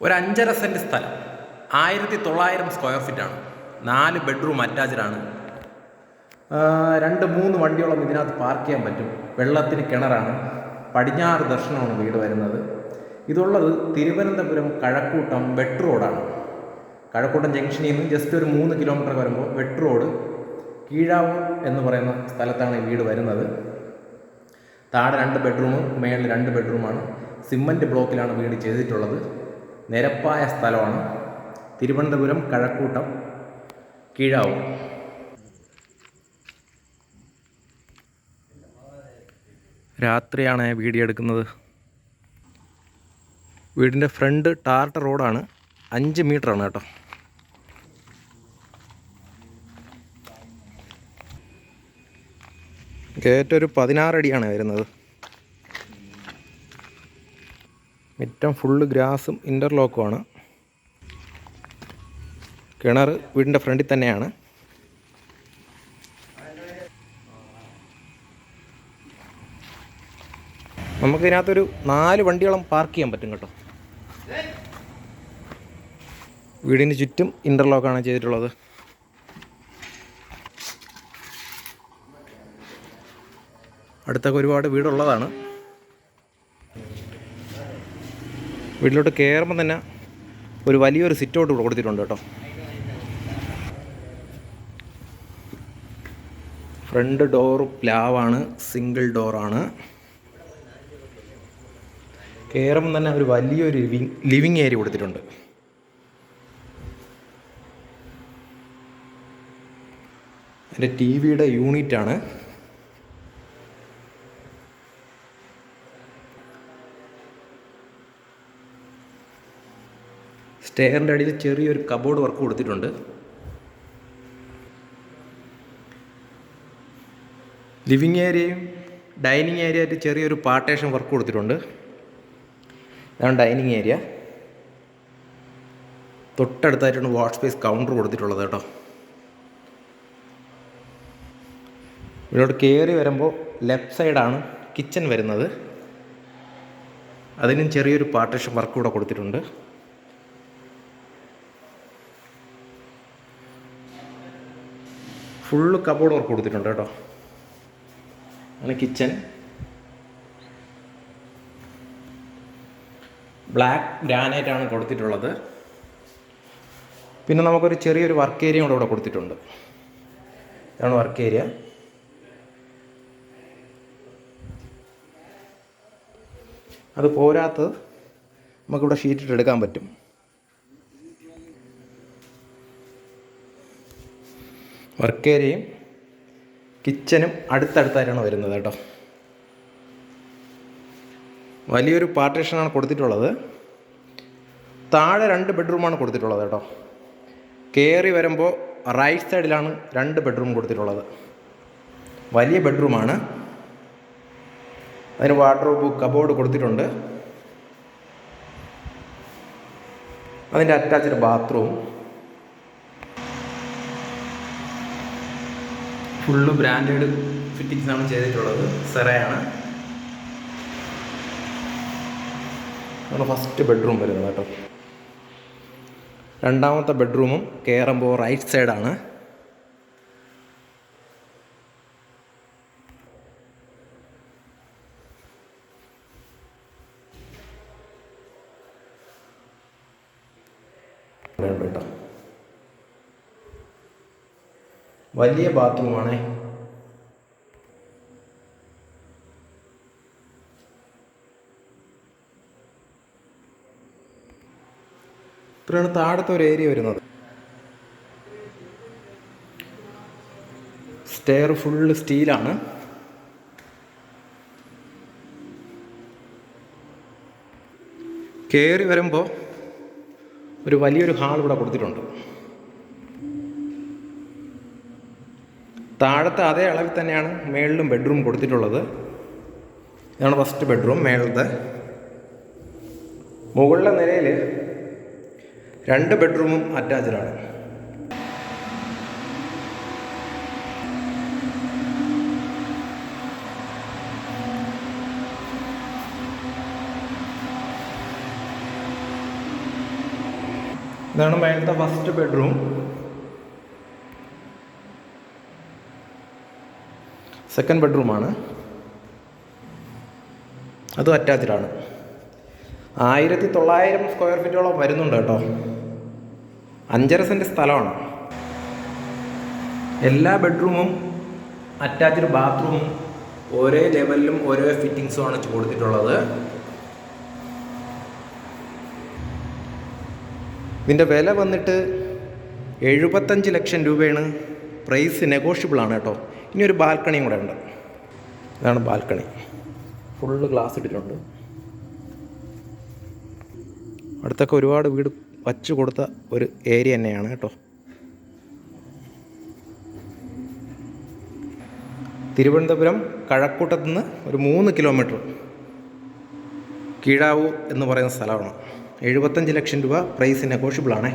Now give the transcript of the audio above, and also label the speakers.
Speaker 1: ഒരു 5.5 സെൻറ്റ് സ്ഥലം, 1900 square ഫീറ്റാണ്, 4 bedroom അറ്റാച്ച്ഡാണ്. 2-3 വണ്ടിയോളം ഇതിനകത്ത് പാർക്ക് ചെയ്യാൻ പറ്റും. വെള്ളത്തിന് കിണറാണ്. പടിഞ്ഞാറ് ദർശനമാണ് വീട് വരുന്നത്. ഇതുള്ളത് തിരുവനന്തപുരം കഴക്കൂട്ടം വെട്ട് റോഡാണ്. കഴക്കൂട്ടം ജംഗ്ഷനിൽ നിന്ന് ജസ്റ്റ് ഒരു 3 കിലോമീറ്റർ വരുമ്പോൾ വെട്ട് റോഡ് കീഴാവൂർ എന്ന് പറയുന്ന സ്ഥലത്താണ് ഈ വീട് വരുന്നത്. താഴെ 2 ബെഡ്റൂം, മേളിൽ 2 ബെഡ്റൂമാണ്. സിമൻറ്റ് ബ്ലോക്കിലാണ് വീട് ചെയ്തിട്ടുള്ളത്. നിരപ്പായ സ്ഥലമാണ്. തിരുവനന്തപുരം കഴക്കൂട്ടം കീഴാവൂർ. രാത്രിയാണ് വീഡിയോ എടുക്കുന്നത്. വീടിൻ്റെ ഫ്രണ്ട് ടാർട്ട റോഡാണ്. 5 മീറ്ററാണ് കേട്ടോ. കയറ്റം ഒരു 16 അടിയാണ് വരുന്നത്. മുറ്റം ഫുള്ള് ഗ്രാസും ഇൻ്റർലോക്കുമാണ്. കിണർ വീടിൻ്റെ ഫ്രണ്ടിൽ തന്നെയാണ്. നമുക്കിതിനകത്തൊരു 4 വണ്ടിയോളം പാർക്ക് ചെയ്യാൻ പറ്റും കേട്ടോ. വീടിന് ചുറ്റും ഇൻ്റർലോക്കാണ് ചെയ്തിട്ടുള്ളത്. അടുത്തൊക്കെ ഒരുപാട് വീടുള്ളതാണ്. വീട്ടിലോട്ട് കയറുമ്പോൾ തന്നെ ഒരു വലിയൊരു സിറ്റൗട്ട് കൊടുത്തിട്ടുണ്ട് കേട്ടോ. ഫ്രണ്ട് ഡോർ പ്ലാവാണ്, സിംഗിൾ ഡോറാണ്. കയറുമ്പോൾ തന്നെ ഒരു വലിയൊരു ലിവിങ് ഏരിയ കൊടുത്തിട്ടുണ്ട്. എൻ്റെ ടി വിയുടെ യൂണിറ്റാണ്. സ്റ്റെയറിൻ്റെ അടിയിൽ ചെറിയൊരു കബോർഡ് വർക്ക് കൊടുത്തിട്ടുണ്ട്. ലിവിങ് ഏരിയയും ഡൈനിങ് ഏരിയ ആയിട്ട് ചെറിയൊരു പാർട്ടേഷൻ വർക്ക് കൊടുത്തിട്ടുണ്ട്. ഇതാണ് ഡൈനിങ് ഏരിയ. തൊട്ടടുത്തായിട്ടാണ് വാഷ് സ്പേസ് കൗണ്ടർ കൊടുത്തിട്ടുള്ളത് കേട്ടോ. ഇവിടോട്ട് കയറി വരുമ്പോൾ ലെഫ്റ്റ് സൈഡാണ് കിച്ചൺ വരുന്നത്. അതിനും ചെറിയൊരു പാർട്ടേഷൻ വർക്ക് കൂടെ കൊടുത്തിട്ടുണ്ട്. ഫുള്ള് കബോർഡ് വർക്ക് കൊടുത്തിട്ടുണ്ട് കേട്ടോ. അങ്ങനെ കിച്ചൺ ബ്ലാക്ക് ഗ്രാനൈറ്റാണ് കൊടുത്തിട്ടുള്ളത്. പിന്നെ നമുക്കൊരു ചെറിയൊരു വർക്ക് ഏരിയ കൂടെ ഇവിടെ കൊടുത്തിട്ടുണ്ട്. ഇതാണ് വർക്ക് ഏരിയ. അത് പോരാത്തത് നമുക്കിവിടെ ഷീറ്റിട്ട് എടുക്കാൻ പറ്റും. വർക്ക് ഏരിയയും കിച്ചനും അടുത്തടുത്തായിട്ടാണ് വരുന്നത് കേട്ടോ. വലിയൊരു പാർട്ടീഷനാണ് കൊടുത്തിട്ടുള്ളത്. താഴെ 2 ബെഡ്റൂമാണ് കൊടുത്തിട്ടുള്ളത് കേട്ടോ. കയറി വരുമ്പോൾ റൈറ്റ് സൈഡിലാണ് 2 ബെഡ്റൂം കൊടുത്തിട്ടുള്ളത്. വലിയ ബെഡ്റൂമാണ്. അതിന് വാർഡ്രോബ് കബോർഡ് കൊടുത്തിട്ടുണ്ട്. അതിൻ്റെ അറ്റാച്ച്ഡ് ബാത്റൂം. ഫുള്ള് ബ്രാൻഡഡ് ഫിറ്റിങ്സാണ് ചെയ്തിട്ടുള്ളത്. സെറയാണ്. ആണ് ഫസ്റ്റ് ബെഡ്റൂം വരുന്നത് കേട്ടോ. രണ്ടാമത്തെ ബെഡ്റൂമും കയറുമ്പോൾ റൈറ്റ് സൈഡാണ്. കേട്ടോ, വലിയ ബാത്റൂമാണ്. ഇത്രയാണ് താഴത്തെ ഒരു ഏരിയ വരുന്നത്. സ്റ്റെയർ ഫുള്ള് സ്റ്റീലാണ്. കയറി വരുമ്പോൾ ഒരു വലിയൊരു ഹാൾ ഇവിടെ കൊടുത്തിട്ടുണ്ട്. താഴത്തെ അതേ അളവിൽ തന്നെയാണ് മേളിലും ബെഡ്റൂം കൊടുത്തിട്ടുള്ളത്. ഇതാണ് ഫസ്റ്റ് ബെഡ്റൂം. മേളത്തെ മുകളിലെ നിലയിൽ 2 ബെഡ്റൂമും അറ്റാച്ച്ഡാണ്. ഇതാണ് മേലത്തെ ഫസ്റ്റ് ബെഡ്റൂം. സെക്കൻഡ് ബെഡ്റൂമാണ്, അതും അറ്റാച്ച്ഡാണ്. 1900 സ്ക്വയർ ഫീറ്റോളം വരുന്നുണ്ട് കേട്ടോ. 5.5 സെൻറ്റ് സ്ഥലമാണ്. എല്ലാ ബെഡ്റൂമും അറ്റാച്ച്ഡ് ബാത്റൂമും ഒരേ ലെവലിലും ഓരോ ഫിറ്റിങ്സുമാണ് കൊടുത്തിട്ടുള്ളത്. ഇതിൻ്റെ വില വന്നിട്ട് 75 ലക്ഷം രൂപയാണ്. പ്രൈസ് നെഗോഷ്യബിളാണ് കേട്ടോ. ഇനി ഒരു ബാൽക്കണിയും കൂടെ ഉണ്ട്. ഇതാണ് ബാൽക്കണി, ഫുള്ള് ഗ്ലാസ് ഇട്ടിട്ടുണ്ട്. അടുത്തൊക്കെ ഒരുപാട് വീട് വച്ചു കൊടുത്ത ഒരു ഏരിയ തന്നെയാണ് കേട്ടോ. തിരുവനന്തപുരം കഴക്കൂട്ടത്തു നിന്ന് ഒരു 3 കിലോമീറ്റർ കീഴാവൂർ എന്ന് പറയുന്ന സ്ഥലമാണ്. 75 ലക്ഷം രൂപ പ്രൈസ് നെഗോഷ്യബിളാണേ.